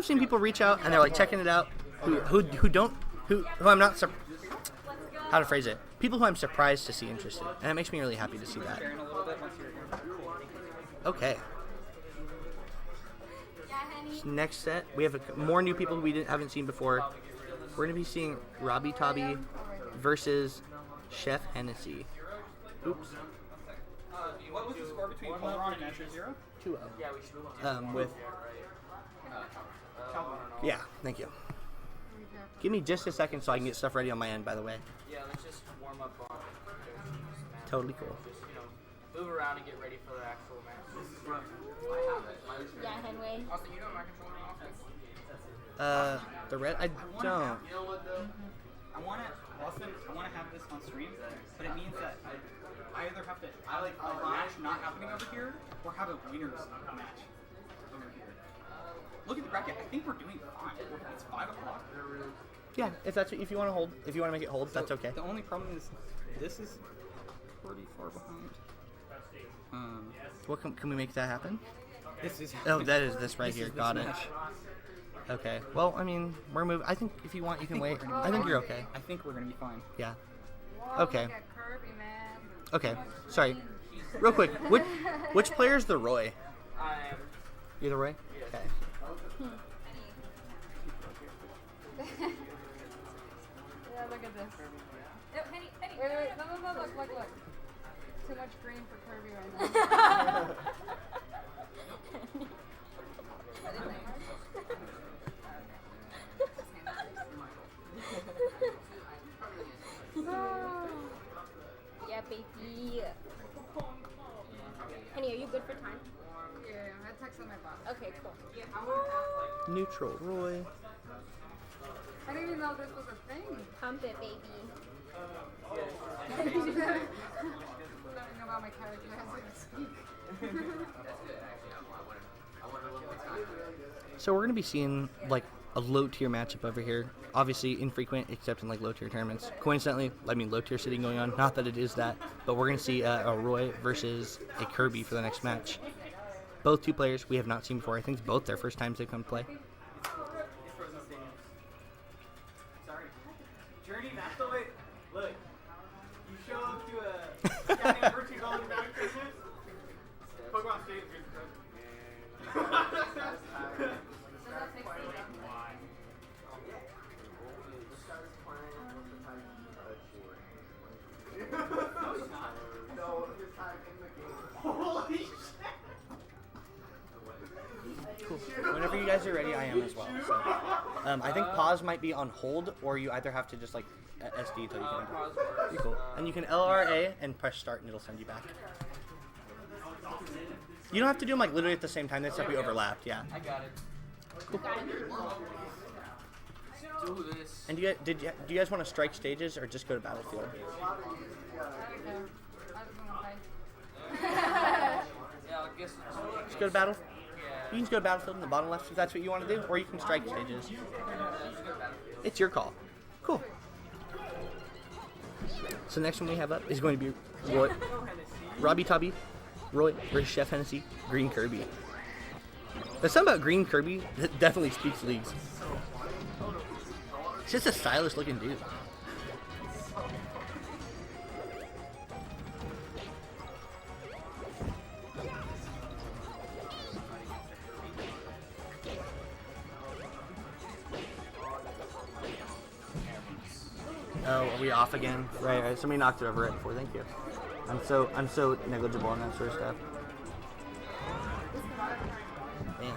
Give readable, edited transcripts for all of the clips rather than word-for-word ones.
I've seen people reach out and they're like checking it out. Who I'm not how to phrase it. People who I'm surprised to see interested, and it makes me really happy to see that. Okay. So next set, we have more new people who we haven't seen before. We're gonna be seeing RobbyTobby versus Chef Hennessey. Oops. What was the score between Polar and Natural Zero? 2-0. With. Yeah, thank you. Give me just a second so I can get stuff ready on my end, by the way. Yeah, let's just warm up on Totally cool. just, move around and get ready for the actual match. Yeah, Henway. Austin, you know my controller offense? The red? I don't. You know what though? I want to have this on stream, but it means that I either have to have a match not happening over here, or have a winners match over here. Look at the bracket. I think we're doing fine. It's 5 o'clock. Yeah, if you want to make it hold, that's okay. The only problem is this is pretty far behind. What can we make that happen? This is. Oh, that is this right This here. is this Got it. match. Okay. Well, I mean, we're moving. I think if you want, you can wait. I think you're okay. I think we're gonna be fine. Yeah. Whoa, Okay. Look at Kirby, man. Okay. Sorry. Real quick. Which player's the Roy? I am. You're the Roy? Okay. Yeah, look at this. No, Henny. Wait. No, look. Too much green for Kirby right now. Yeah, baby. Henny, are you good for time? Yeah, I texted my boss. Okay, cool. Neutral Roy. I didn't even know this was a thing. Pump it, baby. Learning about my character as I speak. So we're gonna be seeing like a low tier matchup over here. Obviously infrequent, except in like low tier tournaments. Coincidentally, low tier sitting going on. Not that it is that, but we're gonna see a Roy versus a Kirby for the next match. Both two players we have not seen before. I think it's both their first times they come play. Sorry. Journey, that's the way. Look, you show up to a guy named Virtue Golden Valley Christmas. Pokemon State is good. Holy shit! Cool. Whenever you guys are ready, I am as well. So, I think pause might be on hold, or you either have to just like SD till you can enter. Pretty cool. And you can LRA and press start, and it'll send you back. You don't have to do them like literally at the same time. That's how we overlapped. Yeah. I got it. Cool. Do this. And do you guys want to strike stages or just go to battlefield? Yeah, I guess. Just go to battle. You can just go to battlefield in the bottom left if that's what you want to do, or you can strike stages. It's your call. Cool. So next one we have up is going to be RobbyTobby, Roy versus Chef Hennessey, Green Kirby. There's something about Green Kirby that definitely speaks leagues. He's just a stylish looking dude. Oh, are we off again? Right. Somebody knocked it over right before. Thank you. I'm so negligible on that sort of stuff. Man.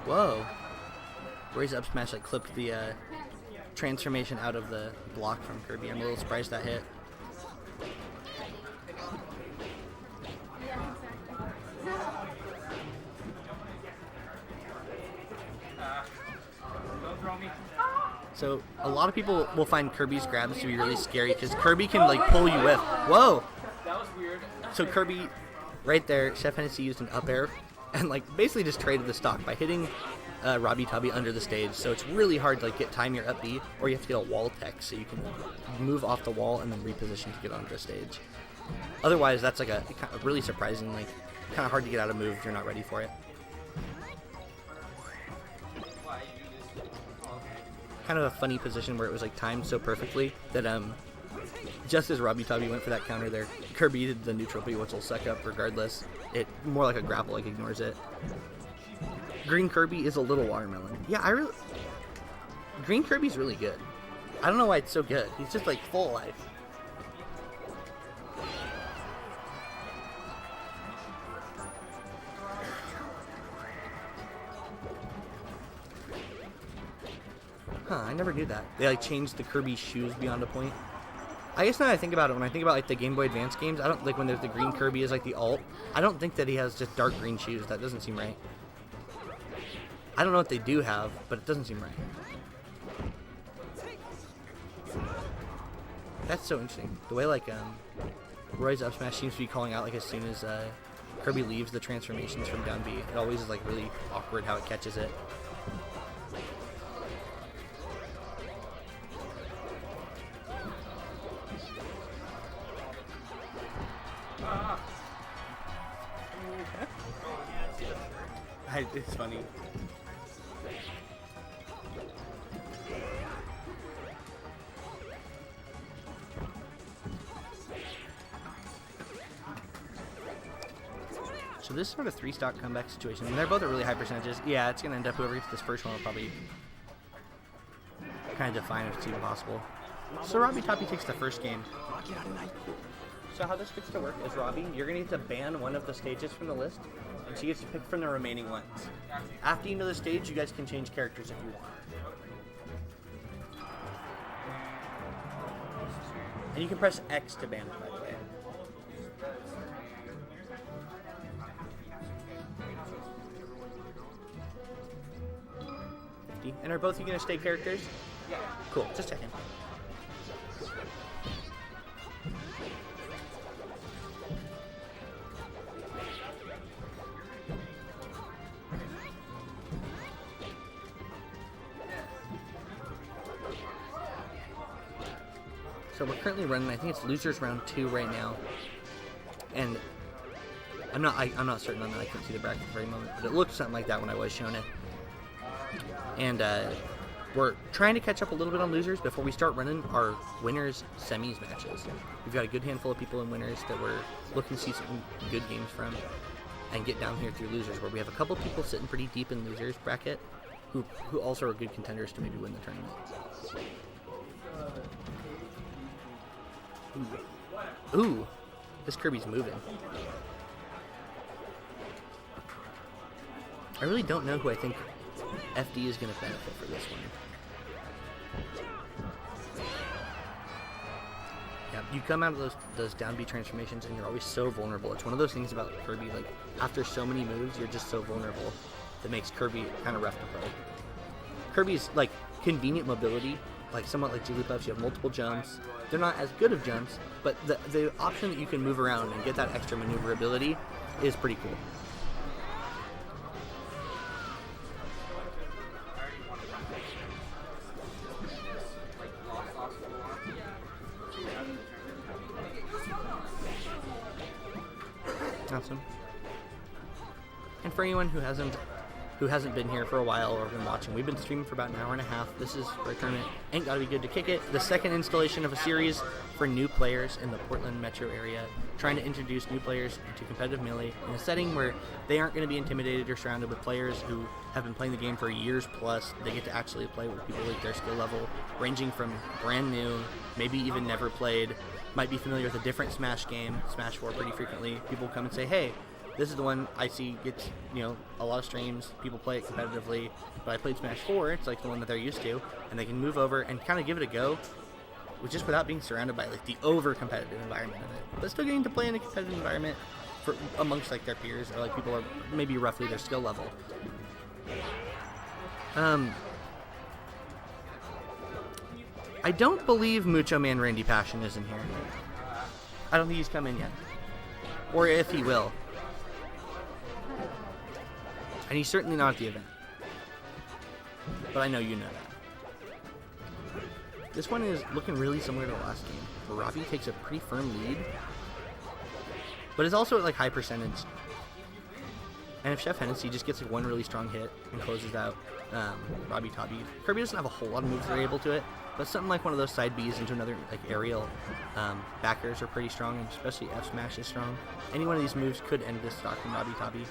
Whoa. Roy's up smash like clipped the transformation out of the block from Kirby. I'm a little surprised that hit. So a lot of people will find Kirby's grabs to be really scary because Kirby can like pull you with. Whoa! That was weird. So Kirby, right there, Chef Hennessey used an up air and like basically just traded the stock by hitting RobbyTobby under the stage, so it's really hard to like get time your up B, or you have to get a wall tech so you can move off the wall and then reposition to get onto the stage. Otherwise, that's like a really surprising, like kind of hard to get out of move if you're not ready for it. Kind of a funny position where it was like timed so perfectly that just as RobbyTobby went for that counter there, Kirby did the neutral B, which will suck up regardless. It more like a grapple, like ignores it. Green Kirby is a little watermelon. Yeah, Green Kirby's really good. I don't know why it's so good. He's just like full life. Huh, I never knew that. They like changed the Kirby shoes beyond a point. I guess now that I think about it, when I think about like the Game Boy Advance games, I don't like when there's the green Kirby as like the alt. I don't think that he has just dark green shoes. That doesn't seem right. I don't know what they do have, but it doesn't seem right. That's so interesting. The way like Roy's up smash seems to be calling out like as soon as Kirby leaves the transformations from down B. It always is like really awkward how it catches it. It's funny. So this is sort of 3-stock comeback situation. And they're both at really high percentages. Yeah, it's going to end up whoever gets this first one will probably kind of define if it's even possible. So RobbyTobby takes the first game. So how this gets to work is Robbie, you're going to get to ban one of the stages from the list, and she gets to pick from the remaining ones. After you know the stage, you guys can change characters if you want. And you can press X to ban it, by the way. And are both of you going to stay characters? Yeah. Cool, just checking. So we're currently running, I think it's losers round 2 right now. And I'm not certain on that, I couldn't see the bracket at the very moment, but it looked something like that when I was shown it. And we're trying to catch up a little bit on losers before we start running our winners semis matches. We've got a good handful of people in winners that we're looking to see some good games from and get down here through losers, where we have a couple people sitting pretty deep in losers bracket who also are good contenders to maybe win the tournament. Ooh, this Kirby's moving. I really don't know who I think FD is going to benefit for this one. Yeah, you come out of those down B transformations and you're always so vulnerable. It's one of those things about Kirby, like, after so many moves, you're just so vulnerable that makes Kirby kind of rough to play. Kirby's, like, convenient mobility, like somewhat like Jigglypuffs, you have multiple jumps. They're not as good of jumps, but the option that you can move around and get that extra maneuverability is pretty cool. Awesome. And for anyone who hasn't been here for a while or been watching, we've been streaming for about an hour and a half. This is for a tournament. Ain't Gotta Be Good to Kick It, the second installation of a series for new players in the Portland metro area, trying to introduce new players to competitive Melee in a setting where they aren't going to be intimidated or surrounded with players who have been playing the game for years plus. They get to actually play with people at their skill level, ranging from brand new, maybe even never played, might be familiar with a different Smash game, Smash 4 pretty frequently. People come and say, hey, this is the one I see gets, a lot of streams, people play it competitively, but I played Smash 4, it's like the one that they're used to, and they can move over and kind of give it a go, just without being surrounded by like the over-competitive environment of it. But still getting to play in a competitive environment amongst like their peers, or like people are maybe roughly their skill level. I don't believe Mucho Man Randy Passion is in here. I don't think he's come in yet. Or if he will. And he's certainly not at the event. but I know you know that. This one is looking really similar to the last game, where Robbie takes a pretty firm lead, but is also at like high percentage. And if Chef Hennessey just gets like one really strong hit and closes out RobbyTobby, Kirby doesn't have a whole lot of moves that are able to it, but something like one of those side Bs into another like aerial backers are pretty strong, and especially F smash is strong. Any one of these moves could end this stock from RobbyTobby.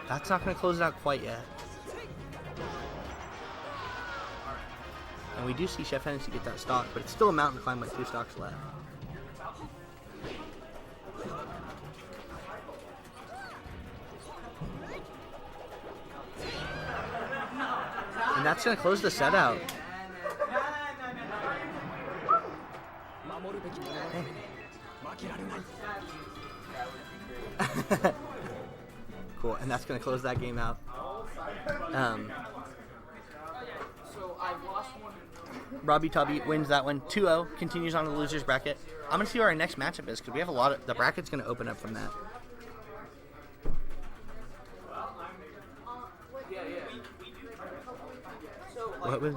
That's not going to close it out quite yet. And we do see Chef Hennessey get that stock, but it's still a mountain climb with 2 stocks left. And that's going to close the set out. Cool, and that's going to close that game out. So I've lost one. RobbyTobby wins that one 2-0, continues on to the loser's bracket. I'm going to see where our next matchup is, because we have a lot of... The bracket's going to open up from that. Yeah. So, What was...